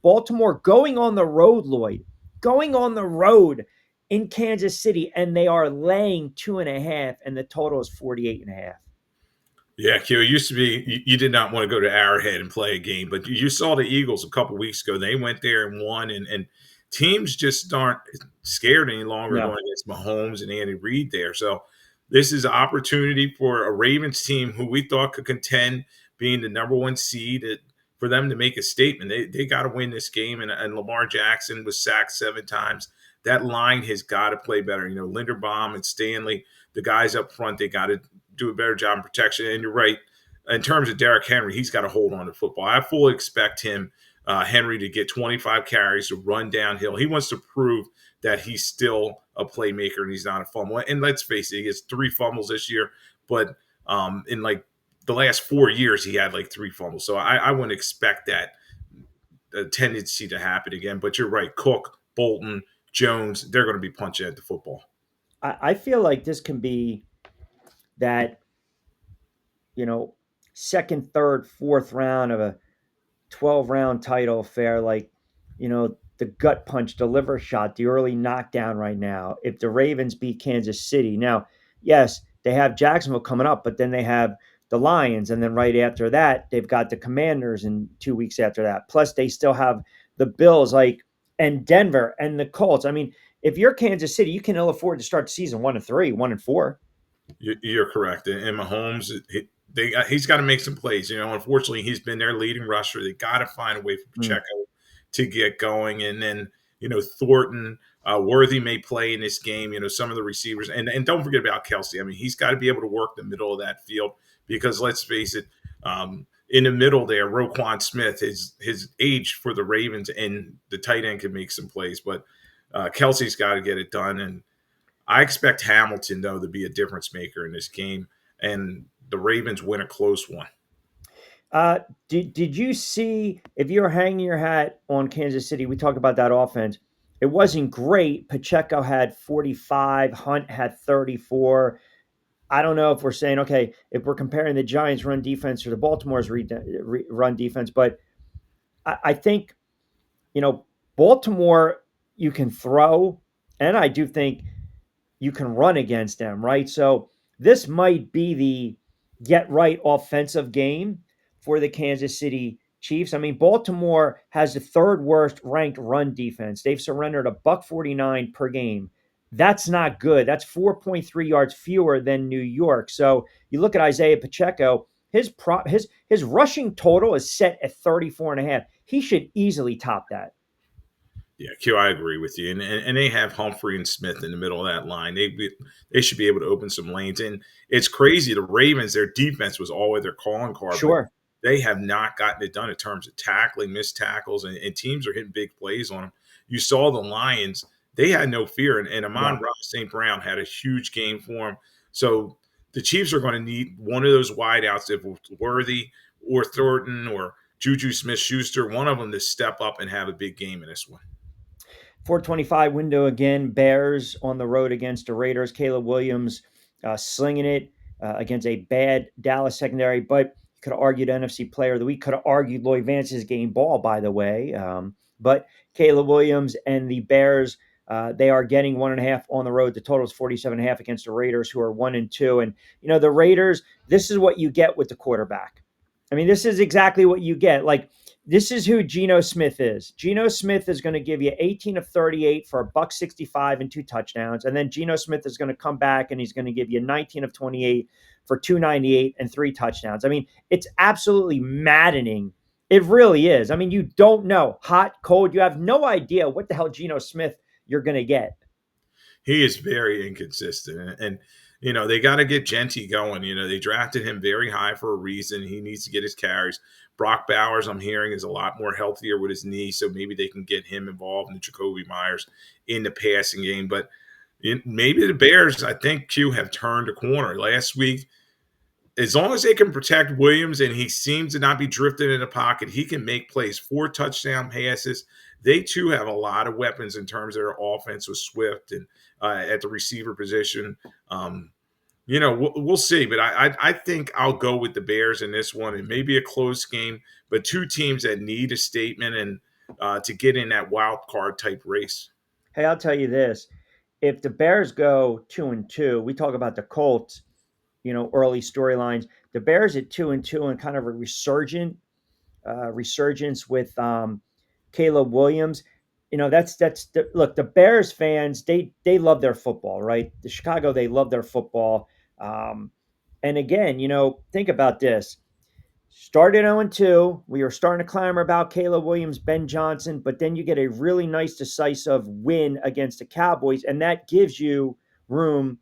Baltimore going on the road, Lloyd, going on the road in Kansas City, and they are laying 2.5, and the total is 48.5. Yeah, Q. It used to be you did not want to go to Arrowhead and play a game, but you saw the Eagles a couple weeks ago. They went there and won, and teams just aren't scared any longer No. going against Mahomes and Andy Reid there. So this is an opportunity for a Ravens team who we thought could contend, being the number one seed, for them to make a statement. They got to win this game, and Lamar Jackson was sacked 7 times. That line has got to play better. Linderbaum and Stanley, the guys up front, they got to do a better job in protection. And you're right, in terms of Derrick Henry, he's got to hold on to football. I fully expect him, Henry, to get 25 carries, to run downhill. He wants to prove that he's still a playmaker and he's not a fumble. And let's face it, he has 3 fumbles this year, but in like the last 4 years, he had like 3 fumbles. So I wouldn't expect that tendency to happen again. But you're right, Cook, Bolton, Jones, they're going to be punching at the football. I feel like this can be that, second, third, fourth round of a 12-round title affair, like, the gut punch, the liver shot, the early knockdown right now. If the Ravens beat Kansas City, now, yes, they have Jacksonville coming up, but then they have the Lions, and then right after that, they've got the Commanders, and 2 weeks after that. Plus, they still have the Bills, and Denver and the Colts. I mean, if you're Kansas City, you can ill afford to start the season 1-3, 1-4. You're correct. And Mahomes, he's got to make some plays. Unfortunately, he's been their leading rusher. They got to find a way for Pacheco to get going. And then, Thornton, Worthy may play in this game. Some of the receivers. And don't forget about Kelsey. I mean, he's got to be able to work the middle of that field, because let's face it, in the middle there, Roquan Smith, his age for the Ravens, and the tight end can make some plays. But Kelsey's got to get it done. And I expect Hamilton, though, to be a difference maker in this game, and the Ravens win a close one. Did you see, if you're hanging your hat on Kansas City, we talked about that offense. It wasn't great. Pacheco had 45, Hunt had 34. I don't know if we're saying, okay, if we're comparing the Giants' run defense or the Baltimore's run defense, but I think, Baltimore, you can throw, and I do think you can run against them, right? So this might be the get right offensive game for the Kansas City Chiefs. I mean, Baltimore has the 3rd worst ranked run defense. They've surrendered $149 per game. That's not good. That's 4.3 yards fewer than New York. So you look at Isaiah Pacheco, his rushing total is set at 34 and a half. He should easily top that. Yeah, Q, I agree with you. And they have Humphrey and Smith in the middle of that line. They should be able to open some lanes. And it's crazy. The Ravens, their defense was always their calling card, but Sure. they have not gotten it done in terms of tackling, missed tackles, and teams are hitting big plays on them. You saw the Lions, they had no fear. And Yeah. Amon-Ra St. Brown had a huge game for them. So the Chiefs are going to need one of those wideouts, if it's Worthy or Thornton or Juju Smith-Schuster, one of them to step up and have a big game in this one. 425 window again. Bears on the road against the Raiders. Caleb Williams slinging it against a bad Dallas secondary, but you could have argued NFC Player of the Week. Could have argued Lloyd Vance's game ball, by the way. But Caleb Williams and the Bears, they are getting 1.5 on the road. The total is 47.5 against the Raiders, who are 1-2. And the Raiders. This is what you get with the quarterback. I mean, this is exactly what you get. Like, this is who Geno Smith is. Geno Smith is going to give you 18 of 38 for $165 and 2 touchdowns. And then Geno Smith is going to come back and he's going to give you 19 of 28 for 298 and 3 touchdowns. I mean, it's absolutely maddening. It really is. I mean, you don't know. Hot, cold. You have no idea what the hell Geno Smith you're going to get. He is very inconsistent. And they got to get Genty going. They drafted him very high for a reason. He needs to get his carries. Brock Bowers, I'm hearing, is a lot more healthier with his knee, so maybe they can get him involved in Jacoby Myers in the passing game. But maybe the Bears, I think, Q, have turned a corner. Last week, as long as they can protect Williams and he seems to not be drifting in the pocket, he can make plays. 4 touchdown passes. They, too, have a lot of weapons in terms of their offense with Swift and at the receiver position. We'll see. But I think I'll go with the Bears in this one. It may be a close game, but 2 teams that need a statement and to get in that wild card type race. Hey, I'll tell you this. If the Bears go 2-2, we talk about the Colts, early storylines. The Bears at 2-2 and kind of a resurgence with Caleb Williams. Look, the Bears fans, they love their football, right? The Chicago, they love their football. And again, think about this. Started 0-2. We were starting to clamor about Caleb Williams, Ben Johnson, but then you get a really nice, decisive win against the Cowboys, and that gives you room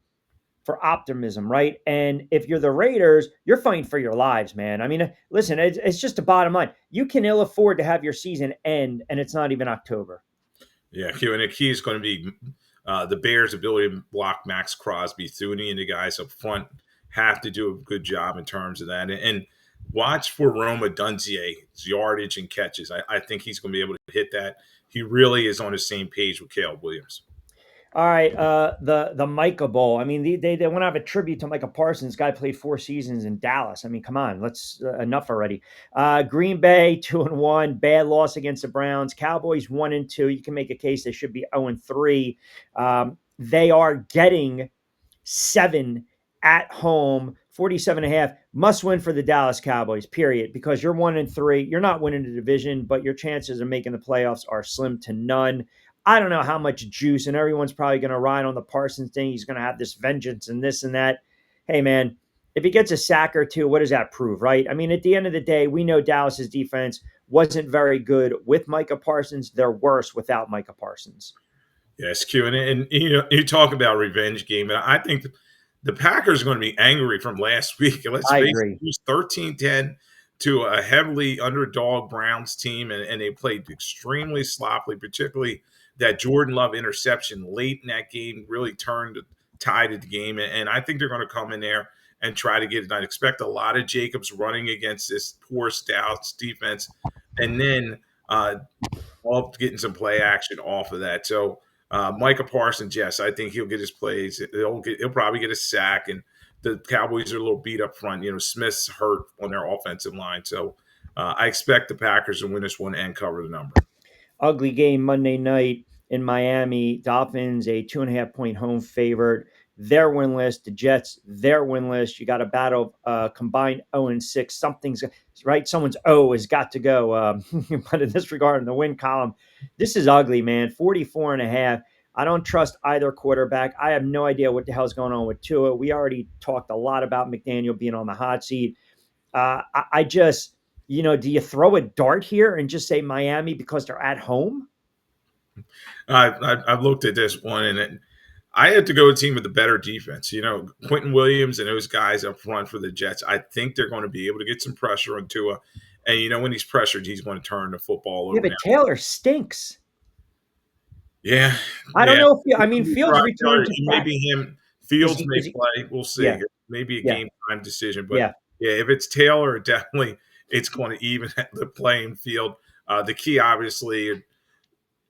for optimism, right? And if you're the Raiders, you're fighting for your lives, man. I mean, listen, it's just the bottom line. You can ill afford to have your season end, and it's not even October. Yeah, Q, and the key is going to be the Bears' ability to block Max Crosby. Thuney and the guys up front have to do a good job in terms of that. And watch for Roma Dunzier's yardage and catches. I think he's going to be able to hit that. He really is on the same page with Caleb Williams. All right, the Micah Bowl. I mean, they want to have a tribute to Micah Parsons. Guy played 4 seasons in Dallas. I mean, come on, let's enough already. Green Bay 2-1, bad loss against the Browns. Cowboys 1-2. You can make a case they should be 0-3. They are getting 7 at home, 47.5. Must win for the Dallas Cowboys, period, because you're 1-3. You're not winning the division, but your chances of making the playoffs are slim to none. I don't know how much juice, and everyone's probably going to ride on the Parsons thing. He's going to have this vengeance and this and that. Hey, man, if he gets a sack or 2, what does that prove, right? I mean, at the end of the day, we know Dallas's defense wasn't very good with Micah Parsons. They're worse without Micah Parsons. Yes, Q, and you talk about revenge game, and I think the Packers are going to be angry from last week. Let's face it, it was 13-10 to a heavily underdog Browns team, and they played extremely sloppily, particularly that Jordan Love interception late in that game really turned the tide of the game. And I think they're going to come in there and try to get it. I expect a lot of Jacobs running against this poor Stouts defense, and then all getting some play action off of that. So Micah Parsons, yes, I think he'll get his plays. He'll probably get a sack, and the Cowboys are a little beat up front. Smith's hurt on their offensive line. So I expect the Packers to win this one and cover the number. Ugly game Monday night in Miami. Dolphins, a 2.5-point home favorite. They're winless. The Jets, they're winless. You got a battle combined 0-6. Something's right. Someone's O has got to go. But in this regard, in the win column, this is ugly, man. 44.5. I don't trust either quarterback. I have no idea what the hell's going on with Tua. We already talked a lot about McDaniel being on the hot seat. I just, do you throw a dart here and just say Miami because they're at home? I've looked at this one, and I had to go with a team with a better defense. Quentin Williams and those guys up front for the Jets, I think they're going to be able to get some pressure on Tua. And when he's pressured, he's going to turn the football Yeah, over but now. Taylor stinks. Yeah, I don't yeah. know if Fields returned to Maybe practice. him. Fields may Is he? play. We'll see. Yeah, Maybe a yeah, game time decision, but yeah. yeah, if it's Taylor, definitely it's going to even the playing field. The key, obviously,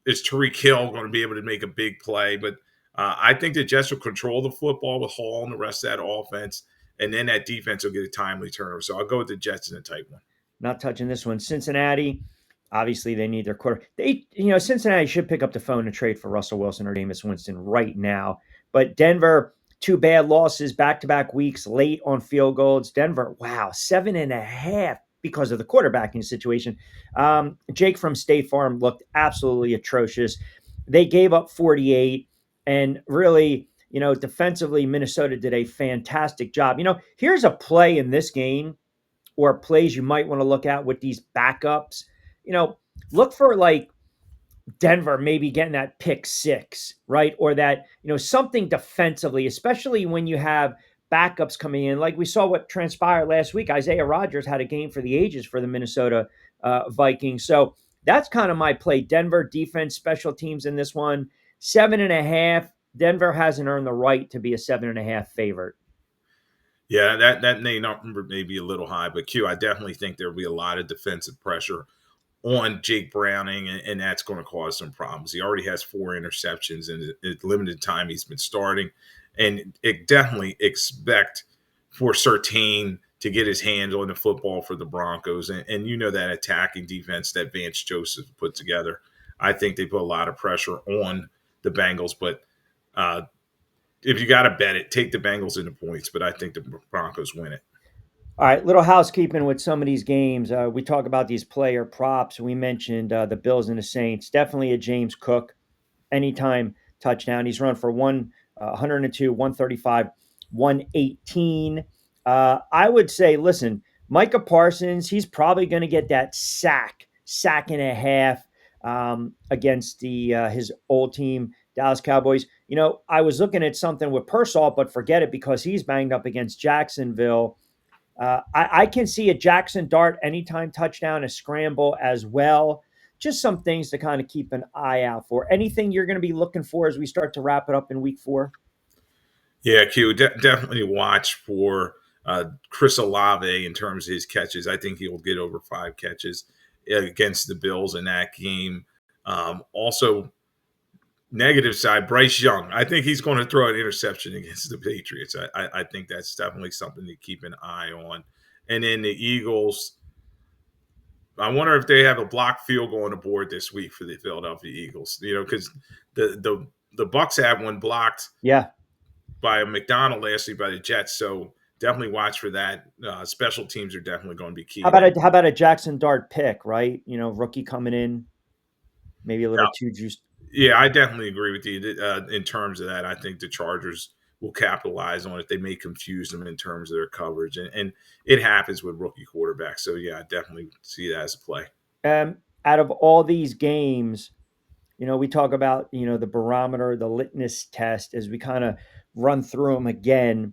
is Tariq Hill going to be able to make a big play, but I think the Jets will control the football with Hall and the rest of that offense, and then that defense will get a timely turnover. So I'll go with the Jets in a tight one. Not touching this one. Cincinnati, obviously they need their quarter. Cincinnati should pick up the phone and trade for Russell Wilson or Jameis Winston right now. But Denver, two bad losses back-to-back weeks, late on field goals. Denver, wow, 7.5 because of the quarterbacking situation. Jake from State Farm looked absolutely atrocious. They gave up 48, and really, defensively, Minnesota did a fantastic job. Here's a play in this game or plays you might want to look at with these backups. Look for like Denver maybe getting that pick six, right? Or that, something defensively, especially when you have backups coming in. Like we saw what transpired last week. Isaiah Rodgers had a game for the ages for the Minnesota Vikings. So that's kind of my play. Denver defense, special teams in this one. 7.5. Denver hasn't earned the right to be a 7.5 favorite. Yeah, that number may be a little high, but I definitely think there'll be a lot of defensive pressure on Jake Browning, and that's going to cause some problems. He already has 4 interceptions in the limited time he's been starting, and it definitely expect for Surtain to get his hands on the football for the Broncos, and that attacking defense that Vance Joseph put together. I think they put a lot of pressure on the Bengals, but if you got to bet it, take the Bengals into points, but I think the Broncos win it. All right, little housekeeping with some of these games. We talk about these player props. We mentioned the Bills and the Saints. Definitely a James Cook anytime touchdown. He's run for 102, 135, 118. I would say, listen, Micah Parsons, he's probably going to get that sack and a half against his old team, Dallas Cowboys. I was looking at something with Persall, but forget it because he's banged up against Jacksonville. I can see a Jackson Dart anytime touchdown, a scramble as well. Just some things to kind of keep an eye out for. Anything you're going to be looking for as we start to wrap it up in week 4? Yeah, definitely watch for Chris Olave in terms of his catches. I think he will get over 5 catches against the Bills in that game. Also, negative side, Bryce Young. I think he's going to throw an interception against the Patriots. I think that's definitely something to keep an eye on. And then the Eagles, I wonder if they have a blocked field goal on the board this week for the Philadelphia Eagles. Because the Bucks have one blocked. Yeah. By McDonald last week by the Jets. So definitely watch for that. Special teams are definitely going to be key. How about a Jackson Dart pick, right? Rookie coming in, maybe a little too juiced. Yeah, I definitely agree with you in terms of that. I think the Chargers will capitalize on it. They may confuse them in terms of their coverage, and it happens with rookie quarterbacks. So yeah, I definitely see that as a play. Out of all these games, we talk about, the barometer, the litmus test as we kind of run through them again.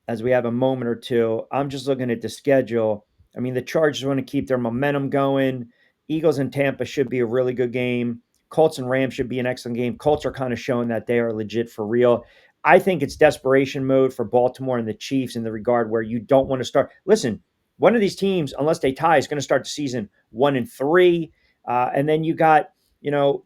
As we have a moment or two, I'm just looking at the schedule. I mean, the Chargers want to keep their momentum going. Eagles and Tampa should be a really good game. Colts and Rams should be an excellent game. Colts are kind of showing that they are legit for real. I think it's desperation mode for Baltimore and the Chiefs in the regard where you don't want to start. Listen, one of these teams, unless they tie, is going to start the season 1-3. And then you got,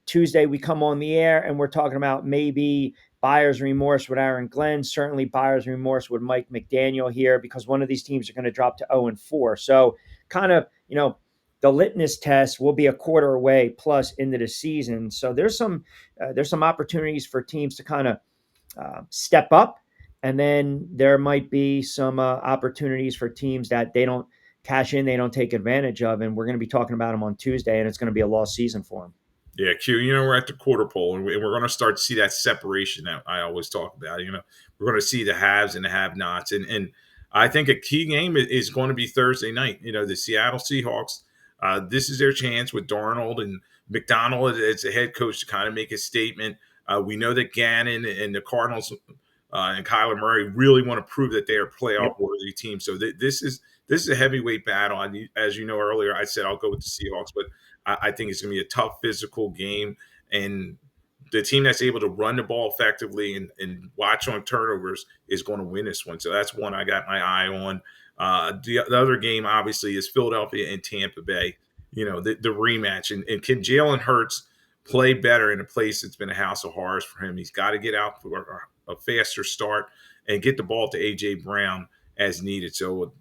Tuesday we come on the air and we're talking about maybe buyer's remorse with Aaron Glenn, certainly buyer's remorse with Mike McDaniel here because one of these teams are going to drop to 0-4. So kind of, the litmus test will be a quarter away plus into the season. So there's some opportunities for teams to kind of step up. And then there might be some opportunities for teams that they don't cash in, they don't take advantage of. And we're going to be talking about them on Tuesday, and it's going to be a lost season for them. Yeah, Q, we're at the quarter pole, and we're going to start to see that separation that I always talk about. We're going to see the haves and the have-nots. And I think a key game is going to be Thursday night. The Seattle Seahawks, this is their chance with Darnold and McDonald as the head coach to kind of make a statement. We know that Gannon and the Cardinals and Kyler Murray really want to prove that they are a Yep. playoff-worthy team. So this is a heavyweight battle. As you know earlier, I said I'll go with the Seahawks, but I think it's going to be a tough physical game. And the team that's able to run the ball effectively and watch on turnovers is going to win this one. So that's one I got my eye on. The other game, obviously, is Philadelphia and Tampa Bay. The rematch. And can Jalen Hurts play better in a place that's been a house of horrors for him? He's got to get out for a faster start and get the ball to A.J. Brown as needed. So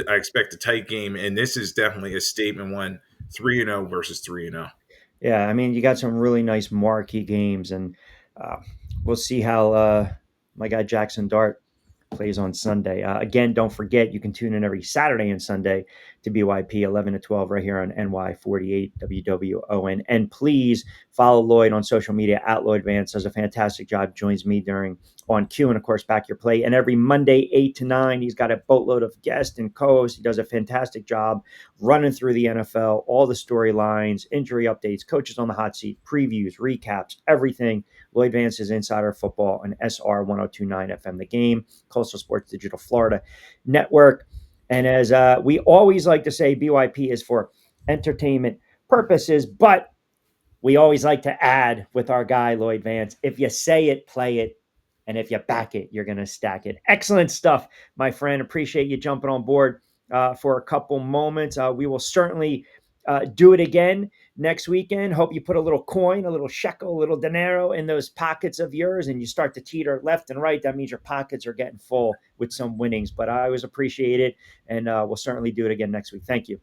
I expect a tight game. And this is definitely a statement one. 3-0 versus 3-0. Yeah, I mean, you got some really nice marquee games, and uh, we'll see how my guy Jackson Dart plays on Sunday. Again, don't forget you can tune in every Saturday and Sunday to BYP 11 to 12 right here on NY48 WWON. And please follow Lloyd on social media at Lloyd Vance. Does a fantastic job. Joins me during on Q and of course Back Your Play. And every Monday 8 to 9, he's got a boatload of guests and co-hosts. He does a fantastic job running through the NFL, all the storylines, injury updates, coaches on the hot seat, previews, recaps, everything. Lloyd Vance's Insider Football and SR 1029 FM The Game, Coastal Sports Digital Florida Network. And as we always like to say, BYP is for entertainment purposes, but we always like to add with our guy, Lloyd Vance, if you say it, play it. And if you back it, you're going to stack it. Excellent stuff, my friend. Appreciate you jumping on board for a couple moments. We will certainly do it again next weekend. Hope you put a little coin, a little shekel, a little dinero in those pockets of yours and you start to teeter left and right. That means your pockets are getting full with some winnings. But I always appreciate it. And we'll certainly do it again next week. Thank you.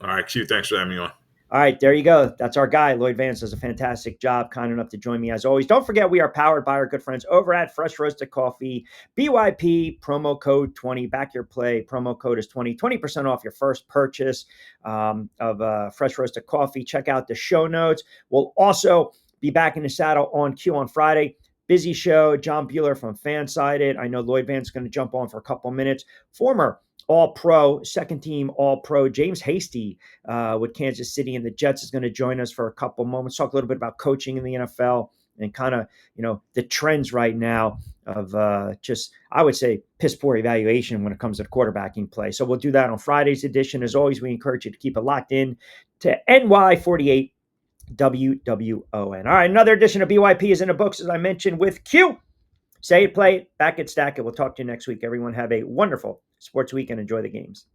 All right, Q, thanks for having me on. All right, there you go. That's our guy. Lloyd Vance does a fantastic job, kind enough to join me as always. Don't forget, we are powered by our good friends over at Fresh Roasted Coffee. BYP, promo code 20. Back your play. Promo code is 20% off your first purchase of Fresh Roasted Coffee. Check out the show notes. We'll also be back in the saddle on Q on Friday. Busy show. John Bueller from Fansided. I know Lloyd Vance is going to jump on for a couple minutes. Former All-Pro, second team All-Pro, James Hasty with Kansas City and the Jets is going to join us for a couple moments. Talk a little bit about coaching in the NFL and kind of, the trends right now of I would say, piss poor evaluation when it comes to quarterbacking play. So we'll do that on Friday's edition. As always, we encourage you to keep it locked in to NY48 WWON. All right, another edition of BYP is in the books, as I mentioned, with Q. Say it, play it, back it, stack it. We'll talk to you next week. Everyone have a wonderful sports week and enjoy the games.